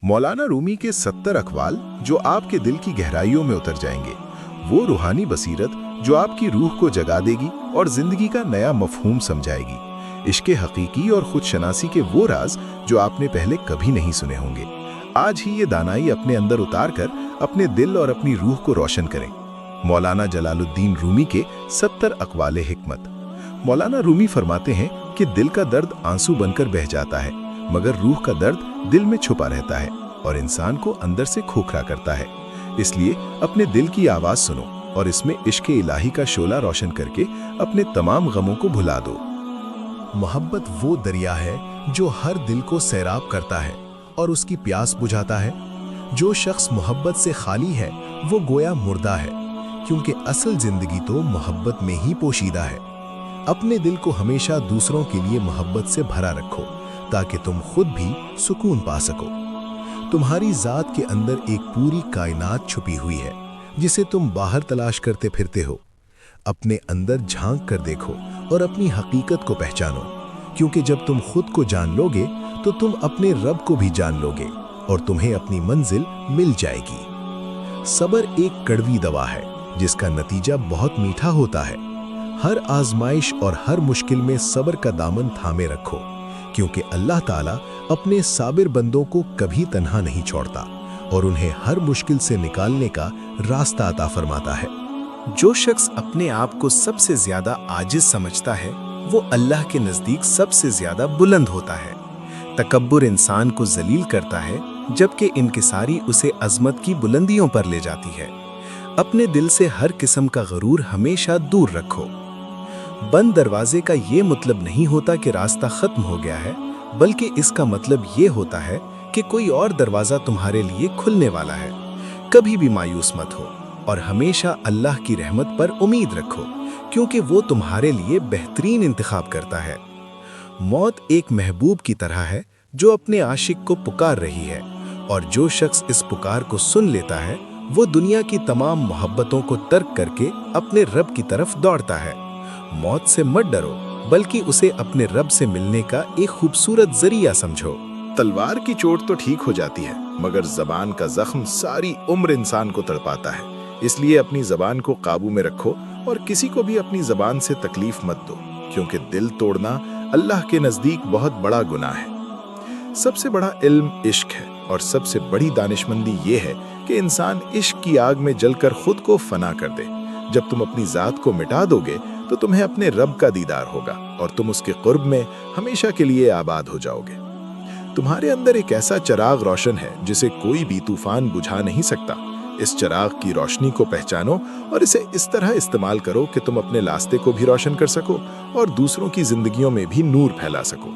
मौलाना रूमी के 70 अक़वाल जो आपके दिल की गहराइयों में उतर जाएंगे, वो रूहानी बसीरत जो आपकी रूह को जगा देगी और जिंदगी का नया मफहूम समझाएगी। इश्क़े हकीकी और खुदशनासी के वो राज जो आपने पहले कभी नहीं सुने होंगे, आज ही ये दानाई अपने अंदर उतार कर अपने दिल और अपनी रूह को रोशन करें। मौलाना जलालुद्दीन रूमी के 70 अक़वाल हिकमत। मौलाना रूमी फरमाते हैं कि दिल का दर्द आंसू बनकर बह जाता है, मगर रूह का दर्द दिल में छुपा रहता है और इंसान को अंदर से खोखला करता है। इसलिए अपने दिल की आवाज़ सुनो और इसमें इश्क़ इलाही का शोला रोशन करके अपने तमाम गमों को भुला दो। मोहब्बत वो दरिया है जो हर दिल को सैराब करता है और उसकी प्यास बुझाता है। जो शख्स मोहब्बत से खाली है वो गोया मुर्दा है, क्योंकि असल जिंदगी तो मोहब्बत में ही पोशीदा है। अपने दिल को हमेशा दूसरों के लिए मोहब्बत से भरा रखो ताकि तुम खुद भी सुकून पा सको। तुम्हारी ज़ात के अंदर एक पूरी कायनात छुपी हुई है जिसे तुम बाहर तलाश करते फिरते हो। अपने अंदर झांक कर देखो और अपनी हकीकत को पहचानो, क्योंकि जब तुम खुद को जान लोगे तो तुम अपने रब को भी जान लोगे और तुम्हें अपनी मंजिल मिल जाएगी। सब्र एक कड़वी दवा है जिसका नतीजा बहुत मीठा होता है। हर आजमाइश और हर मुश्किल में सब्र का दामन थामे रखो, क्योंकि अल्लाह ताला अपने साबिर बंदों को कभी तन्हा नहीं छोड़ता और उन्हें हर मुश्किल से निकालने का रास्ता अता फरमाता है। जो शख्स अपने आप को सबसे ज्यादा आजिज समझता है वो अल्लाह के नज़दीक सबसे ज्यादा बुलंद होता है। तकब्बुर इंसान को जलील करता है, जबकि इनकिसारी उसे अजमत की बुलंदियों पर ले जाती है। अपने दिल से हर किस्म का गरूर हमेशा दूर रखो। बंद दरवाजे का ये मतलब नहीं होता कि रास्ता खत्म हो गया है, बल्कि इसका मतलब ये होता है कि कोई और दरवाजा तुम्हारे लिए खुलने वाला है। कभी भी मायूस मत हो और हमेशा अल्लाह की रहमत पर उम्मीद रखो, क्योंकि वो तुम्हारे लिए बेहतरीन इंतखाब करता है। मौत एक महबूब की तरह है जो अपने आशिक को पुकार रही है, और जो शख्स इस पुकार को सुन लेता है वो दुनिया की तमाम मोहब्बतों को तर्क करके अपने रब की तरफ दौड़ता है। मौत से मत डरो, बल्कि उसे अपने रब से मिलने का एक खूबसूरत जरिया समझो। तलवार की चोट तो ठीक हो जाती है, मगर जबान का जख्म सारी उम्र इंसान को तड़पाता है। इसलिए अपनी जबान को काबू में रखो और किसी को भी अपनी जबान से तकलीफ मत दो, क्योंकि दिल तोड़ना अल्लाह के नज़दीक बहुत बड़ा गुनाह है। सबसे बड़ा इल्म इश्क है और सबसे बड़ी दानिशमंदी ये है कि इंसान इश्क की आग में जलकर खुद को फना कर दे। जब तुम अपनी ज़ात को मिटा दोगे तो तुम्हें अपने रब का दीदार होगा और तुम उसके कुर्ब में हमेशा के लिए आबाद हो जाओगे। तुम्हारे अंदर एक ऐसा चिराग रोशन है जिसे कोई भी तूफान बुझा नहीं सकता। इस चिराग की रोशनी को पहचानो और इसे इस तरह इस्तेमाल करो कि तुम अपने रास्ते को भी रोशन कर सको और दूसरों की जिंदगियों में भी नूर फैला सको।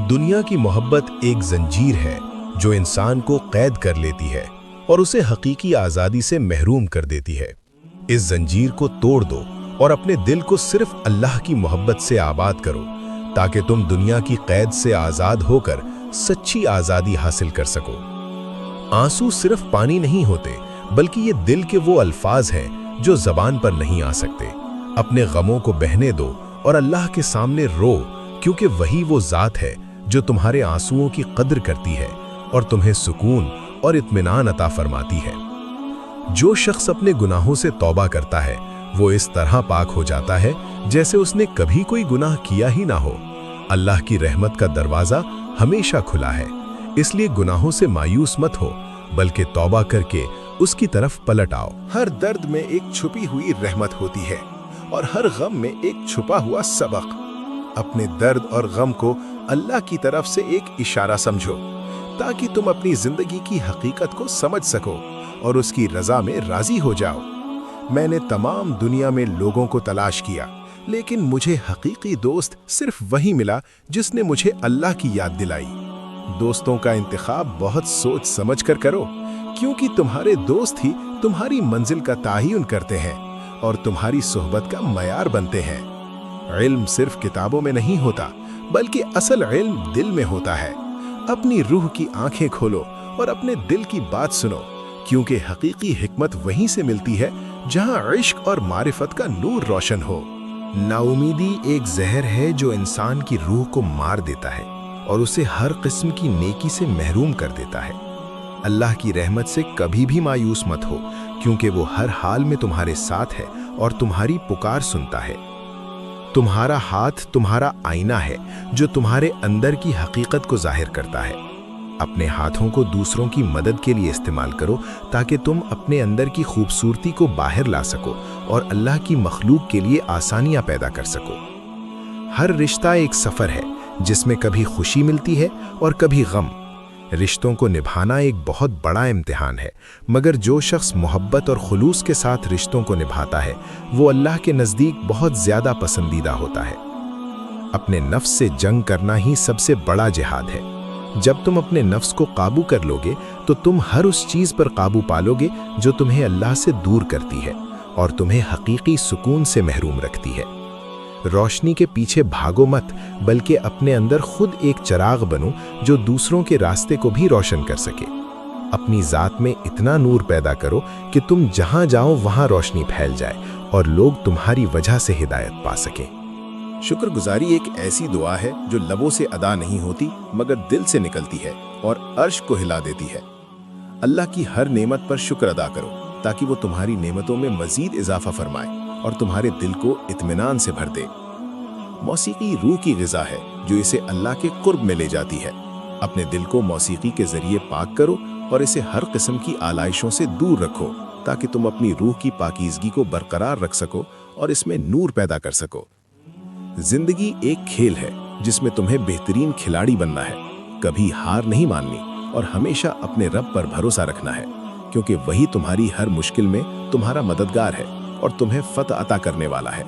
दुनिया की मोहब्बत एक जंजीर है जो इंसान को कैद कर लेती है और उसे हकीकी आज़ादी से महरूम कर देती है। इस जंजीर को तोड़ दो और अपने दिल को सिर्फ अल्लाह की मोहब्बत से आबाद करो, ताकि तुम दुनिया की कैद से आज़ाद होकर सच्ची आज़ादी हासिल कर सको। आंसू सिर्फ पानी नहीं होते, बल्कि ये दिल के वो अल्फाज हैं जो ज़बान पर नहीं आ सकते। अपने गमों को बहने दो और अल्लाह के सामने रो, क्योंकि वही वो ज़ात है जो तुम्हारे आंसुओं की कद्र करती है और तुम्हें सुकून और इत्मीनान अता फरमाती है। जो शख्स अपने गुनाहों से तौबा करता है वो इस तरह पाक हो जाता है जैसे उसने कभी कोई गुनाह किया ही ना हो। अल्लाह की रहमत का दरवाज़ा हमेशा खुला है, इसलिए गुनाहों से मायूस मत हो, बल्कि तौबा करके उसकी तरफ पलट आओ। हर दर्द में एक छुपी हुई रहमत होती है और हर गम में एक छुपा हुआ सबक। अपने दर्द और गम को अल्लाह की तरफ से एक इशारा समझो, ताकि तुम अपनी जिंदगी की हकीकत को समझ सको और उसकी रजा में राजी हो जाओ। मैंने तमाम दुनिया में लोगों को तलाश किया, लेकिन मुझे हकीकी दोस्त सिर्फ वही मिला जिसने मुझे अल्लाह की याद दिलाई। दोस्तों का इंतखाब बहुत सोच समझ कर करो, क्योंकि तुम्हारे दोस्त ही तुम्हारी मंजिल का तायन करते हैं और तुम्हारी सोहबत का मयार बनते हैं। इल्म सिर्फ किताबों में नहीं होता, बल्कि असल इल्म दिल में होता है। अपनी रूह की आंखें खोलो और अपने दिल की बात सुनो, क्योंकि हकीकी हिकमत वहीं से मिलती है जहां इश्क और मारिफत का नूर रोशन हो। नाउमीदी एक जहर है जो इंसान की रूह को मार देता है और उसे हर किस्म की नेकी से महरूम कर देता है। اللہ کی رحمت سے کبھی بھی مایوس مت ہو، کیونکہ وہ ہر حال میں تمہارے ساتھ ہے اور تمہاری پکار سنتا ہے۔ تمہارا ہاتھ تمہارا آئینہ ہے جو تمہارے اندر کی حقیقت کو ظاہر کرتا ہے۔ اپنے ہاتھوں کو دوسروں کی مدد کے لیے استعمال کرو تاکہ تم اپنے اندر کی خوبصورتی کو باہر لا سکو اور اللہ کی مخلوق کے لیے آسانیاں پیدا کر سکو۔ ہر رشتہ ایک سفر ہے جس میں کبھی خوشی ملتی ہے اور کبھی غم۔ رشتوں کو نبھانا ایک بہت بڑا امتحان ہے، مگر جو شخص محبت اور خلوص کے ساتھ رشتوں کو نبھاتا ہے وہ اللہ کے نزدیک بہت زیادہ پسندیدہ ہوتا ہے۔ اپنے نفس سے جنگ کرنا ہی سب سے بڑا جہاد ہے۔ جب تم اپنے نفس کو قابو کر لوگے تو تم ہر اس چیز پر قابو پالو گے جو تمہیں اللہ سے دور کرتی ہے اور تمہیں حقیقی سکون سے محروم رکھتی ہے۔ روشنی کے پیچھے بھاگو مت، بلکہ اپنے اندر خود ایک چراغ بنو جو دوسروں کے راستے کو بھی روشن کر سکے۔ اپنی ذات میں اتنا نور پیدا کرو کہ تم جہاں جاؤ وہاں روشنی پھیل جائے اور لوگ تمہاری وجہ سے ہدایت پا سکیں۔ شکر گزاری ایک ایسی دعا ہے جو لبوں سے ادا نہیں ہوتی مگر دل سے نکلتی ہے اور عرش کو ہلا دیتی ہے۔ اللہ کی ہر نعمت پر شکر ادا کرو تاکہ وہ تمہاری نعمتوں میں مزید اضافہ فرمائے اور تمہارے دل کو اطمینان سے بھر دے۔ موسیقی روح کی غذا ہے جو اسے اللہ کے قرب میں لے جاتی ہے۔ اپنے دل کو موسیقی کے ذریعے پاک کرو اور اسے ہر قسم کی آلائشوں سے دور رکھو تاکہ تم اپنی روح کی پاکیزگی کو برقرار رکھ سکو اور اس میں نور پیدا کر سکو۔ زندگی ایک کھیل ہے جس میں تمہیں بہترین کھلاڑی بننا ہے، کبھی ہار نہیں ماننی اور ہمیشہ اپنے رب پر بھروسہ رکھنا ہے، کیونکہ وہی تمہاری ہر مشکل میں تمہارا مددگار ہے اور تمہیں فتح عطا کرنے والا ہے۔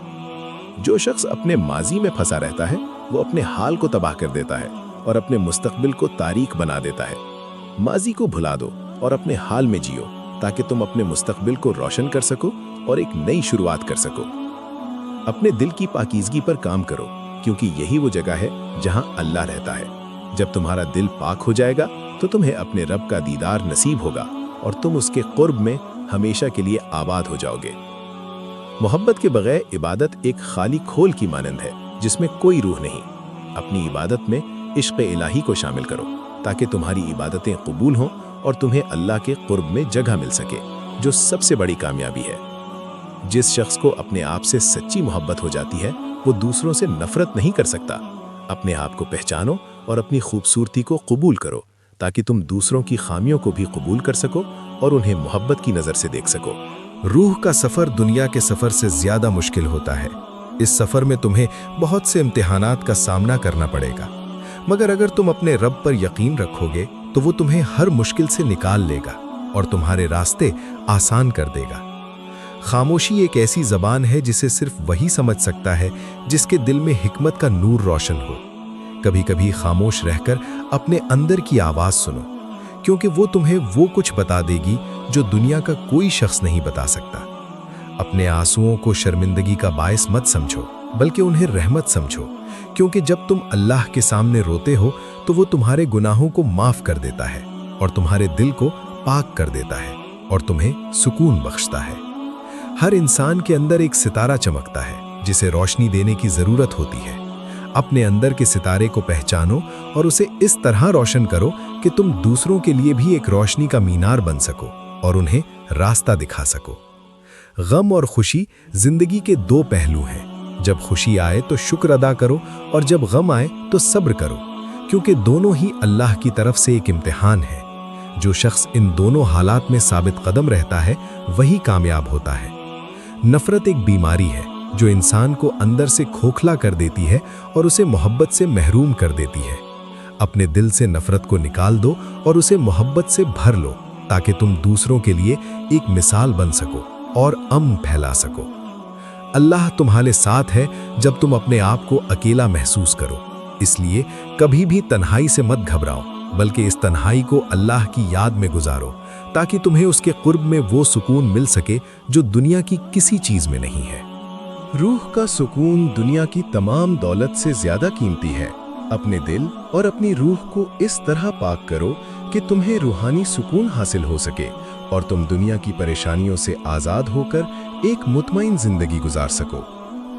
جو شخص اپنے ماضی میں پھنسا رہتا ہے وہ اپنے حال کو تباہ کر دیتا ہے اور اپنے مستقبل کو تاریک بنا دیتا ہے۔ ماضی کو بھلا دو اور اپنے حال میں جیو تاکہ تم اپنے مستقبل کو روشن کر سکو اور ایک نئی شروعات کر سکو۔ اپنے دل کی پاکیزگی پر کام کرو کیونکہ یہی وہ جگہ ہے جہاں اللہ رہتا ہے۔ جب تمہارا دل پاک ہو جائے گا تو تمہیں اپنے رب کا دیدار نصیب ہوگا اور تم اس کے قرب میں ہمیشہ کے لیے آباد ہو جاؤ گے۔ محبت کے بغیر عبادت ایک خالی کھول کی مانند ہے جس میں کوئی روح نہیں۔ اپنی عبادت میں عشق الہی کو شامل کرو تاکہ تمہاری عبادتیں قبول ہوں اور تمہیں اللہ کے قرب میں جگہ مل سکے، جو سب سے بڑی کامیابی ہے۔ جس شخص کو اپنے آپ سے سچی محبت ہو جاتی ہے وہ دوسروں سے نفرت نہیں کر سکتا۔ اپنے آپ کو پہچانو اور اپنی خوبصورتی کو قبول کرو تاکہ تم دوسروں کی خامیوں کو بھی قبول کر سکو اور انہیں محبت کی نظر سے دیکھ سکو۔ روح کا سفر دنیا کے سفر سے زیادہ مشکل ہوتا ہے۔ اس سفر میں تمہیں بہت سے امتحانات کا سامنا کرنا پڑے گا، مگر اگر تم اپنے رب پر یقین رکھو گے تو وہ تمہیں ہر مشکل سے نکال لے گا اور تمہارے راستے آسان کر دے گا۔ خاموشی ایک ایسی زبان ہے جسے صرف وہی سمجھ سکتا ہے جس کے دل میں حکمت کا نور روشن ہو۔ کبھی کبھی خاموش رہ کر اپنے اندر کی آواز سنو، کیونکہ وہ تمہیں وہ کچھ بتا دے گی جو دنیا کا کوئی شخص نہیں بتا سکتا۔ اپنے آنسوؤں کو شرمندگی کا باعث مت سمجھو، بلکہ انہیں رحمت سمجھو، کیونکہ جب تم اللہ کے سامنے روتے ہو تو وہ تمہارے گناہوں کو معاف کر دیتا ہے اور تمہارے دل کو پاک کر دیتا ہے اور تمہیں سکون بخشتا ہے۔ ہر انسان کے اندر ایک ستارہ چمکتا ہے جسے روشنی دینے کی ضرورت ہوتی ہے۔ اپنے اندر کے ستارے کو پہچانو اور اسے اس طرح روشن کرو کہ تم دوسروں کے لیے بھی ایک روشنی کا مینار بن سکو اور انہیں راستہ دکھا سکو۔ غم اور خوشی زندگی کے دو پہلو ہیں۔ جب خوشی آئے تو شکر ادا کرو اور جب غم آئے تو صبر کرو، کیونکہ دونوں ہی اللہ کی طرف سے ایک امتحان ہے۔ جو شخص ان دونوں حالات میں ثابت قدم رہتا ہے وہی کامیاب ہوتا ہے۔ نفرت ایک بیماری ہے جو انسان کو اندر سے کھوکھلا کر دیتی ہے اور اسے محبت سے محروم کر دیتی ہے۔ اپنے دل سے نفرت کو نکال دو اور اسے محبت سے بھر لو تاکہ تم دوسروں کے لیے ایک مثال بن سکو اور امن پھیلا سکو۔ اللہ تمہارے ساتھ ہے جب تم اپنے آپ کو اکیلا محسوس کرو، اس لیے کبھی بھی تنہائی سے مت گھبراؤ، بلکہ اس تنہائی کو اللہ کی یاد میں گزارو تاکہ تمہیں اس کے قرب میں وہ سکون مل سکے جو دنیا کی کسی چیز میں نہیں ہے۔ روح کا سکون دنیا کی تمام دولت سے زیادہ قیمتی ہے۔ اپنے دل اور اپنی روح کو اس طرح پاک کرو کہ تمہیں روحانی سکون حاصل ہو سکے اور تم دنیا کی پریشانیوں سے آزاد ہو کر ایک مطمئن زندگی گزار سکو۔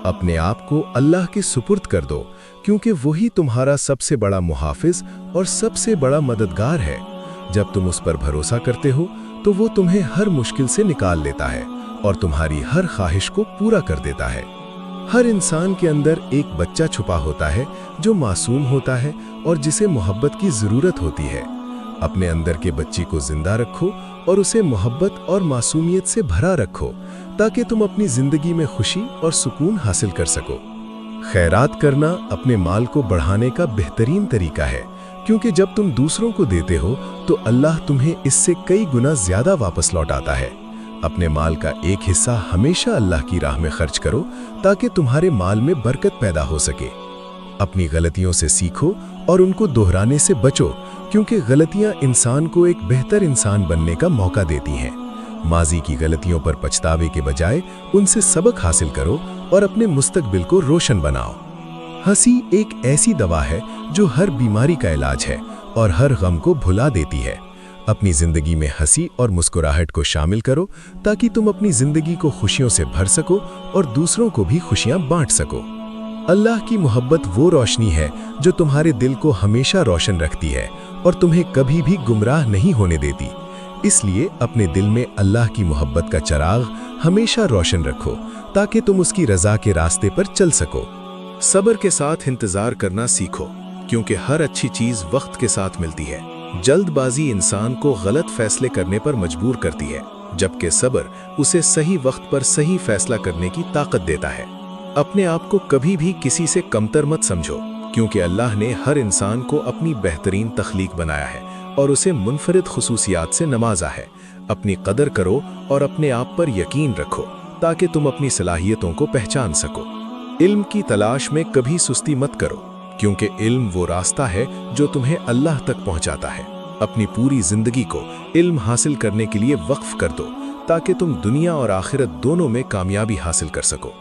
اپنے آپ کو اللہ کے سپرد کر دو، کیونکہ وہی تمہارا سب سے بڑا محافظ اور سب سے بڑا مددگار ہے۔ जब तुम उस पर भरोसा करते हो तो वो तुम्हें हर मुश्किल से निकाल लेता है और तुम्हारी हर ख्वाहिश को पूरा कर देता है। हर इंसान के अंदर एक बच्चा छुपा होता है जो मासूम होता है और जिसे मोहब्बत की ज़रूरत होती है। अपने अंदर के बच्चे को जिंदा रखो और उसे मोहब्बत और मासूमियत से भरा रखो ताकि तुम अपनी ज़िंदगी में खुशी और सुकून हासिल कर सको। खैरात करना अपने माल को बढ़ाने का बेहतरीन तरीका है, क्योंकि जब तुम दूसरों को देते हो तो अल्लाह तुम्हें इससे कई गुना ज़्यादा वापस लौटाता है। अपने माल का एक हिस्सा हमेशा अल्लाह की राह में खर्च करो ताकि तुम्हारे माल में बरकत पैदा हो सके। अपनी गलतियों से सीखो और उनको दोहराने से बचो, क्योंकि गलतियां इंसान को एक बेहतर इंसान बनने का मौका देती हैं। माजी की गलतियों पर पछतावे के बजाय उनसे सबक हासिल करो और अपने मुस्तकबिल को रोशन बनाओ। हंसी एक ऐसी दवा है जो हर बीमारी का इलाज है और हर गम को भुला देती है। अपनी जिंदगी में हंसी और मुस्कुराहट को शामिल करो ताकि तुम अपनी जिंदगी को खुशियों से भर सको और दूसरों को भी खुशियां बांट सको। अल्लाह की मोहब्बत वो रोशनी है जो तुम्हारे दिल को हमेशा रोशन रखती है और तुम्हें कभी भी गुमराह नहीं होने देती। इसलिए अपने दिल में अल्लाह की मोहब्बत का चिराग हमेशा रोशन रखो ताकि तुम उसकी रज़ा के रास्ते पर चल सको। सब्र के साथ इंतज़ार करना सीखो, क्योंकि हर अच्छी चीज़ वक्त के साथ मिलती है। जल्दबाजी इंसान को गलत फैसले करने पर मजबूर करती है, जबकि सब्र उसे सही वक्त पर सही फैसला करने की ताकत देता है। अपने आप को कभी भी किसी से कमतर मत समझो, क्योंकि अल्लाह ने हर इंसान को अपनी बेहतरीन तख्लीक बनाया है और उसे मुनफरिद खुसूसियात से नवाजा है। अपनी कदर करो और अपने आप पर यकीन रखो ताकि तुम अपनी सलाहियतों को पहचान सको। इल्म की तलाश में कभी सुस्ती मत करो, क्योंकि इल्म वो रास्ता है जो तुम्हें अल्लाह तक पहुंचाता है। अपनी पूरी जिंदगी को इल्म हासिल करने के लिए वक्फ कर दो ताकि तुम दुनिया और आखिरत दोनों में कामयाबी हासिल कर सको।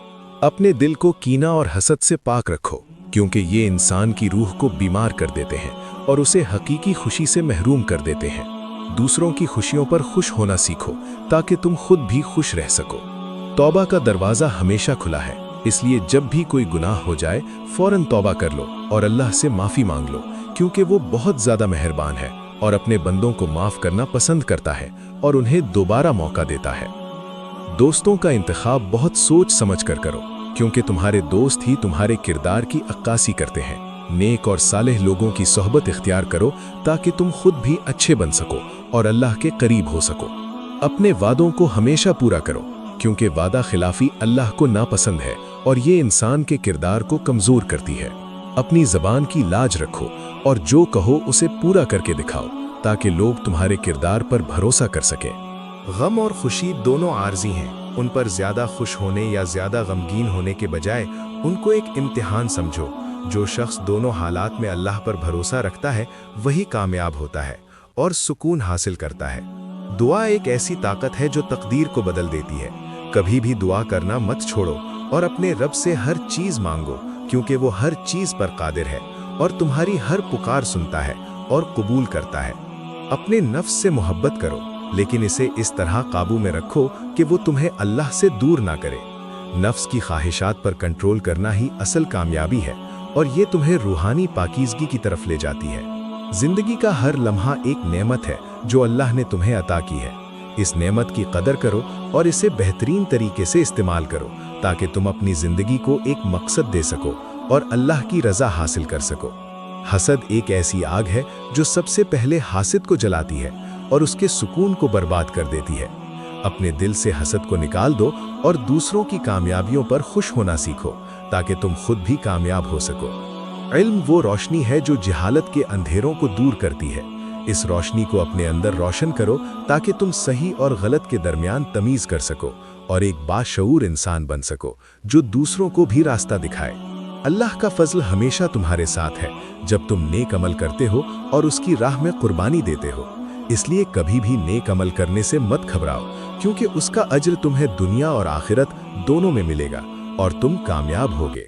अपने दिल को कीना और हसद से पाक रखो, क्योंकि ये इंसान की रूह को बीमार कर देते हैं और उसे हकीकी खुशी से महरूम कर देते हैं। दूसरों की खुशियों पर खुश होना सीखो ताकि तुम खुद भी खुश रह सको। तौबा का दरवाज़ा हमेशा खुला है, इसलिए जब भी कोई गुनाह हो जाए फौरन तौबा कर लो और अल्लाह से माफ़ी मांग लो, क्योंकि वो बहुत ज़्यादा मेहरबान है और अपने बंदों को माफ़ करना पसंद करता है और उन्हें दोबारा मौका देता है। दोस्तों का इंतखाब बहुत सोच समझ कर करो, क्योंकि तुम्हारे दोस्त ही तुम्हारे किरदार की अक्कासी करते हैं। नेक और सालेह लोगों की सोहबत इख्तियार करो ताकि तुम खुद भी अच्छे बन सको और अल्लाह के करीब हो सको। अपने वादों को हमेशा पूरा करो, क्योंकि वादा खिलाफी अल्लाह को नापसंद है और ये इंसान के किरदार को कमज़ोर करती है। अपनी ज़बान की लाज रखो और जो कहो उसे पूरा करके दिखाओ ताकि लोग तुम्हारे किरदार पर भरोसा कर सकें। गम और खुशी दोनों आर्जी हैं, उन पर ज़्यादा खुश होने या ज़्यादा गमगीन होने के बजाय उनको एक इम्तिहान समझो। जो शख्स दोनों हालात में अल्लाह पर भरोसा रखता है वही कामयाब होता है और सुकून हासिल करता है। दुआ एक ऐसी ताकत है जो तकदीर को बदल देती है। कभी भी दुआ करना मत छोड़ो और अपने रब से हर चीज़ मांगो, क्योंकि वो हर चीज़ पर कादिर है और तुम्हारी हर पुकार सुनता है और कबूल करता है। अपने नफ्स से मोहब्बत करो, लेकिन इसे इस तरह काबू में रखो कि वो तुम्हें अल्लाह से दूर ना करे। नफ्स की ख्वाहिशात पर कंट्रोल करना ही असल कामयाबी है और ये तुम्हें रूहानी पाकीज़गी की तरफ ले जाती है। जिंदगी का हर लम्हा एक नेमत है जो अल्लाह ने तुम्हें अता की है। इस नेमत की कदर करो और इसे बेहतरीन तरीके से इस्तेमाल करो ताकि तुम अपनी जिंदगी को एक मकसद दे सको और अल्लाह की रज़ा हासिल कर सको। हसद एक ऐसी आग है जो सबसे पहले हासिद को जलाती है और उसके सुकून को बर्बाद कर देती है। अपने दिल से हसद को निकाल दो और दूसरों की कामयाबियों पर खुश होना सीखो ताकि तुम खुद भी कामयाब हो सको। इल्म वो रोशनी है जो जहालत के अंधेरों को दूर करती है। इस रोशनी को अपने अंदर रोशन करो ताकि तुम सही और गलत के दरमियान तमीज़ कर सको और एक बाशऊर इंसान बन सको जो दूसरों को भी रास्ता दिखाए। अल्लाह का फजल हमेशा तुम्हारे साथ है जब तुम नेक अमल करते हो और उसकी राह में कुर्बानी देते हो। इसलिए कभी भी नेक अमल करने से मत घबराओ, क्योंकि उसका अज्र तुम्हें दुनिया और आखिरत दोनों में मिलेगा और तुम कामयाब होगे।